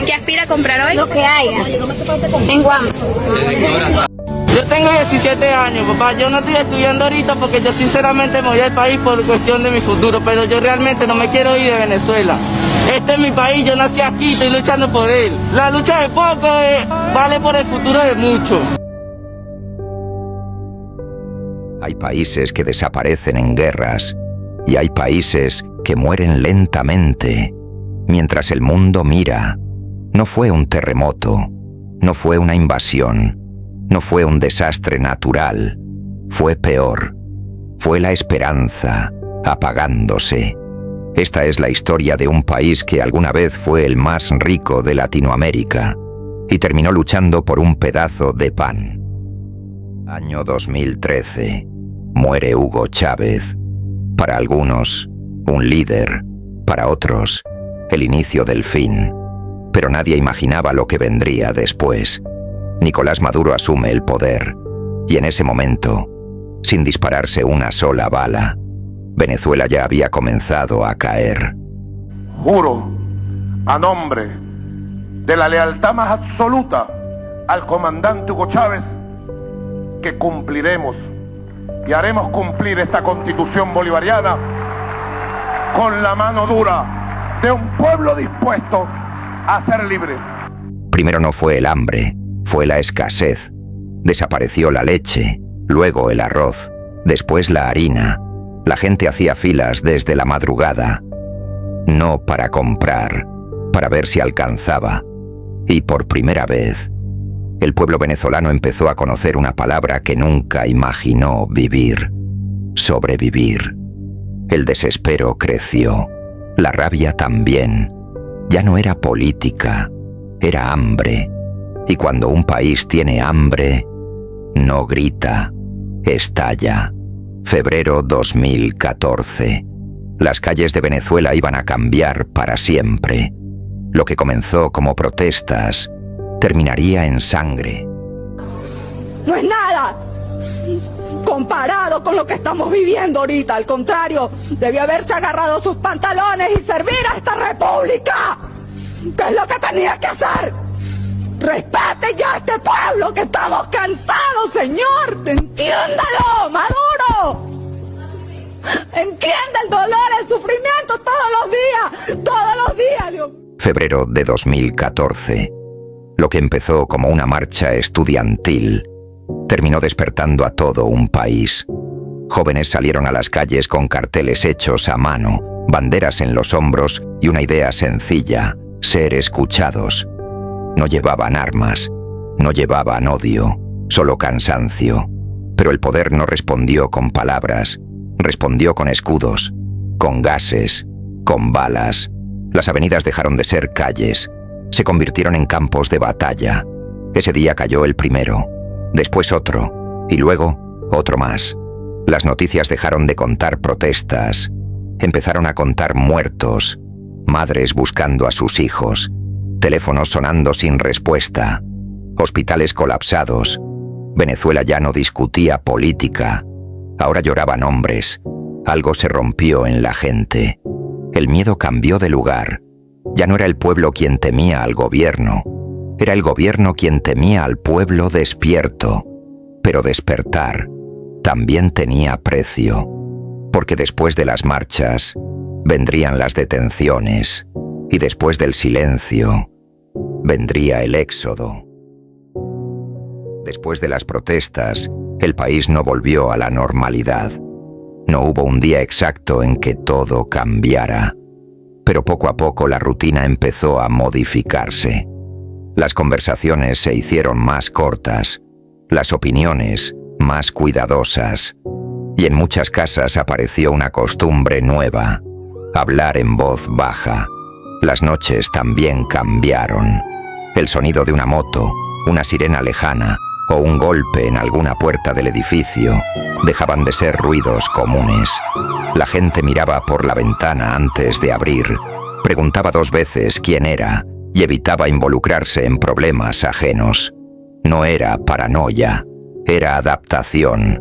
¿Qué aspira a comprar hoy? Lo que haya en Guam. Yo tengo 17 años, papá. Yo no estoy estudiando ahorita porque yo sinceramente me voy al país por cuestión de mi futuro, pero yo realmente no me quiero ir de Venezuela. Este es mi país, yo nací aquí, estoy luchando por él. La lucha de poco vale por el futuro de muchos. Hay países que desaparecen en guerras y hay países que mueren lentamente mientras el mundo mira. No fue un terremoto, no fue una invasión, no fue un desastre natural, fue peor. Fue la esperanza apagándose. Esta es la historia de un país que alguna vez fue el más rico de Latinoamérica y terminó luchando por un pedazo de pan. Año 2013. Muere Hugo Chávez. Para algunos, un líder. Para otros, el inicio del fin. Pero nadie imaginaba lo que vendría después. Nicolás Maduro asume el poder. Y en ese momento, sin dispararse una sola bala, Venezuela ya había comenzado a caer. Juro, a nombre de la lealtad más absoluta al comandante Hugo Chávez, que cumpliremos y haremos cumplir esta Constitución bolivariana con la mano dura de un pueblo dispuesto a ser libre. Primero no fue el hambre, fue la escasez. Desapareció la leche, luego el arroz, después la harina. La gente hacía filas desde la madrugada, no para comprar, para ver si alcanzaba. Y por primera vez, el pueblo venezolano empezó a conocer una palabra que nunca imaginó vivir: sobrevivir. El desespero creció, la rabia también. Ya no era política, era hambre. Y cuando un país tiene hambre, no grita, estalla. Febrero 2014. Las calles de Venezuela iban a cambiar para siempre. Lo que comenzó como protestas terminaría en sangre. No es nada comparado con lo que estamos viviendo ahorita. Al contrario, debió haberse agarrado sus pantalones y servir a esta república. ¿Qué es lo que tenía que hacer? Respete ya a este pueblo, que estamos cansados, señor. Entiéndalo, Maduro. Entienda el dolor, el sufrimiento todos los días, Dios. Febrero de 2014. Lo que empezó como una marcha estudiantil terminó despertando a todo un país. Jóvenes salieron a las calles con carteles hechos a mano, banderas en los hombros y una idea sencilla: ser escuchados. No llevaban armas, no llevaban odio, solo cansancio. Pero el poder no respondió con palabras, respondió con escudos, con gases, con balas. Las avenidas dejaron de ser calles, se convirtieron en campos de batalla. Ese día cayó el primero, después otro, y luego otro más. Las noticias dejaron de contar protestas, empezaron a contar muertos, madres buscando a sus hijos, teléfonos sonando sin respuesta, hospitales colapsados. Venezuela ya no discutía política, ahora lloraban hombres. Algo se rompió en la gente. El miedo cambió de lugar. Ya no era el pueblo quien temía al gobierno, era el gobierno quien temía al pueblo despierto. Pero despertar también tenía precio, porque después de las marchas vendrían las detenciones y después del silencio vendría el éxodo. Después de las protestas, el país no volvió a la normalidad. No hubo un día exacto en que todo cambiara, pero poco a poco la rutina empezó a modificarse. Las conversaciones se hicieron más cortas, las opiniones más cuidadosas, y en muchas casas apareció una costumbre nueva: hablar en voz baja. Las noches también cambiaron. El sonido de una moto, una sirena lejana o un golpe en alguna puerta del edificio dejaban de ser ruidos comunes. La gente miraba por la ventana antes de abrir, preguntaba 2 veces quién era y evitaba involucrarse en problemas ajenos. No era paranoia, era adaptación.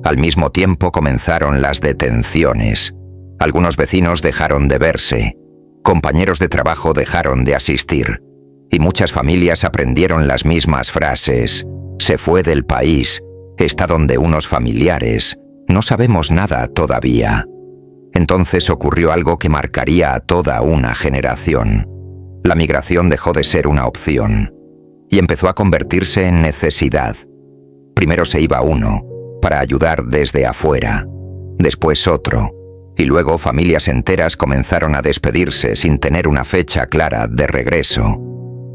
Al mismo tiempo comenzaron las detenciones. Algunos vecinos dejaron de verse, compañeros de trabajo dejaron de asistir. y muchas familias aprendieron las mismas frases. Se fue del país, está donde unos familiares, no sabemos nada todavía. Entonces ocurrió algo que marcaría a toda una generación. La migración dejó de ser una opción y empezó a convertirse en necesidad. Primero se iba uno, para ayudar desde afuera, después otro, y luego familias enteras comenzaron a despedirse sin tener una fecha clara de regreso.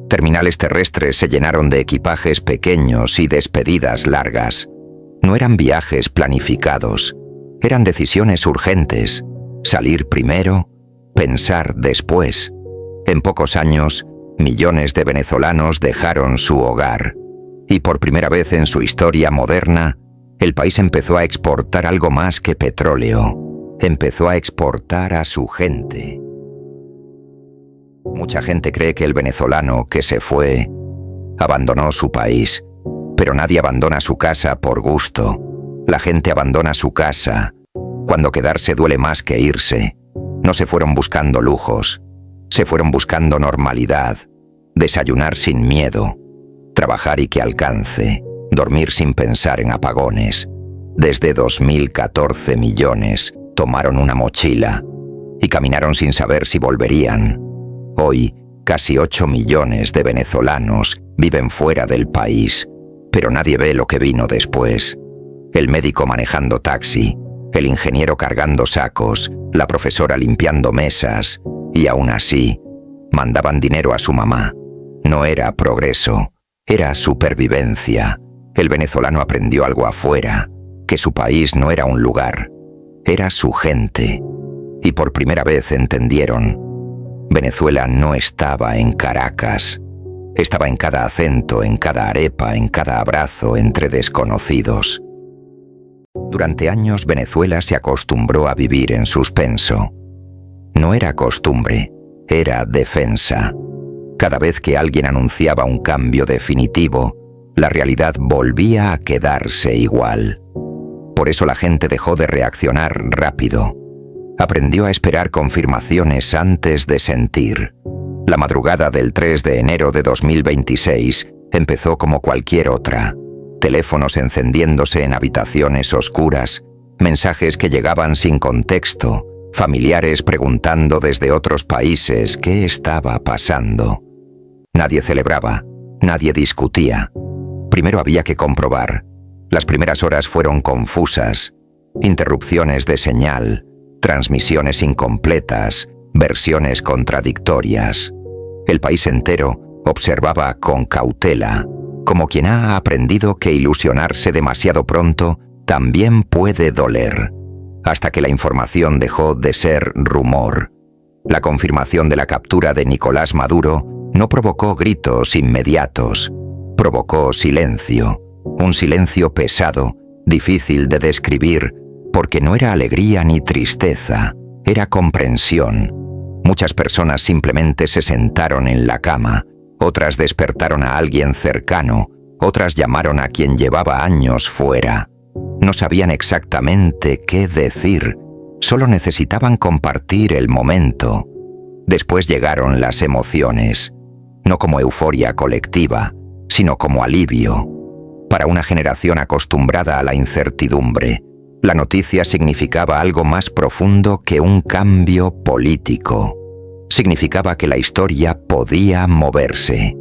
Terminales terrestres se llenaron de equipajes pequeños y despedidas largas. No eran viajes planificados, eran decisiones urgentes. Salir primero, pensar después. En pocos años, millones de venezolanos dejaron su hogar. Y por primera vez en su historia moderna, el país empezó a exportar algo más que petróleo. Empezó a exportar a su gente. Mucha gente cree que el venezolano que se fue abandonó su país, pero nadie abandona su casa por gusto. La gente abandona su casa cuando quedarse duele más que irse. No se fueron buscando lujos, se fueron buscando normalidad, desayunar sin miedo, trabajar y que alcance, dormir sin pensar en apagones. Desde 2014 millones tomaron una mochila y caminaron sin saber si volverían. Hoy, casi 8 millones de venezolanos viven fuera del país, pero nadie ve lo que vino después. El médico manejando taxi, el ingeniero cargando sacos, la profesora limpiando mesas, y aún así, mandaban dinero a su mamá. No era progreso, era supervivencia. El venezolano aprendió algo afuera, que su país no era un lugar, era su gente. Y por primera vez entendieron, Venezuela no estaba en Caracas, estaba en cada acento, en cada arepa, en cada abrazo entre desconocidos. Durante años Venezuela se acostumbró a vivir en suspenso. No era costumbre, era defensa. Cada vez que alguien anunciaba un cambio definitivo, la realidad volvía a quedarse igual. Por eso la gente dejó de reaccionar rápido. Aprendió a esperar confirmaciones antes de sentir. La madrugada del 3 de enero de 2026 empezó como cualquier otra. Teléfonos encendiéndose en habitaciones oscuras, mensajes que llegaban sin contexto, familiares preguntando desde otros países qué estaba pasando. Nadie celebraba, nadie discutía. Primero había que comprobar. Las primeras horas fueron confusas. Interrupciones de señal, transmisiones incompletas, versiones contradictorias. El país entero observaba con cautela, como quien ha aprendido que ilusionarse demasiado pronto también puede doler, hasta que la información dejó de ser rumor. La confirmación de la captura de Nicolás Maduro no provocó gritos inmediatos, provocó silencio, un silencio pesado, difícil de describir, porque no era alegría ni tristeza, era comprensión. Muchas personas simplemente se sentaron en la cama, otras despertaron a alguien cercano, otras llamaron a quien llevaba años fuera. No sabían exactamente qué decir, solo necesitaban compartir el momento. Después llegaron las emociones, no como euforia colectiva, sino como alivio. Para una generación acostumbrada a la incertidumbre, la noticia significaba algo más profundo que un cambio político. Significaba que la historia podía moverse.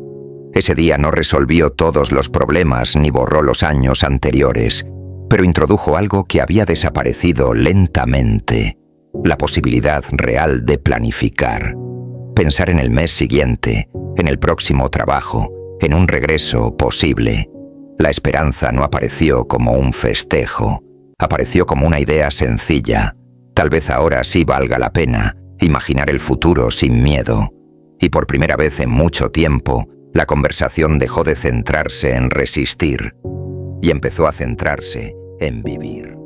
Ese día no resolvió todos los problemas ni borró los años anteriores, pero introdujo algo que había desaparecido lentamente: la posibilidad real de planificar. Pensar en el mes siguiente, en el próximo trabajo, en un regreso posible. La esperanza no apareció como un festejo, apareció como una idea sencilla. Tal vez ahora sí valga la pena imaginar el futuro sin miedo. Y por primera vez en mucho tiempo, la conversación dejó de centrarse en resistir y empezó a centrarse en vivir.